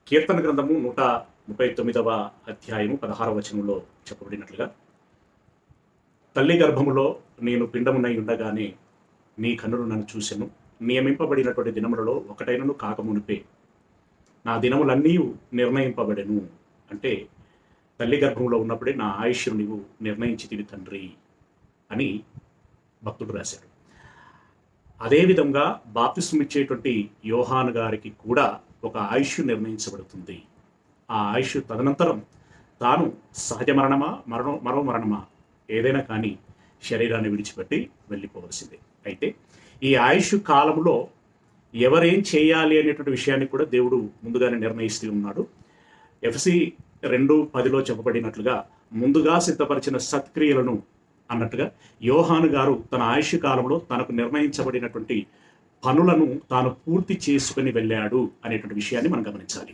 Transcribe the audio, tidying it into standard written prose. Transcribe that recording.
కీర్తన గ్రంథము 139వ అధ్యాయము 16వ వచనంలో చెప్పబడినట్లుగా, తల్లి గర్భములో నేను పిండమునై ఉండగానే నీ కన్నులు నన్ను చూసెను, నియమింపబడినటువంటి దినములలో ఒకటైనను కాకమునిపే నా దినములన్నీ నిర్ణయింపబడెను. అంటే తల్లి గర్భంలో ఉన్నప్పుడే నా ఆయుష్ను నీవు నిర్ణయించితివి తండ్రి అని భక్తుడు రాశాడు. అదేవిధంగా బాప్తిస్మం ఇచ్చేటువంటి యోహాను గారికి కూడా ఒక ఆయుష్ నిర్ణయించబడుతుంది. ఆ ఆయుష్ తదనంతరం తాను సహజ మరణమా మరో మరణమా ఏదైనా కానీ శరీరాన్ని విడిచిపెట్టి వెళ్ళిపోవలసిందే. అయితే ఈ ఆయుష్ కాలంలో ఎవరేం చేయాలి అనేటువంటి విషయాన్ని కూడా దేవుడు ముందుగానే నిర్ణయిస్తూ ఉన్నాడు. ఎఫ్ఎస్సి 2:10లో చెప్పబడినట్లుగా ముందుగా సిద్ధపరిచిన సత్క్రియలను అన్నట్టుగా యోహాను గారు తన ఆయుష్ కాలంలో తనకు నిర్ణయించబడినటువంటి పనులను తాను పూర్తి చేసుకుని వెళ్ళాడు అనేటువంటి విషయాన్ని మనం గమనించాలి.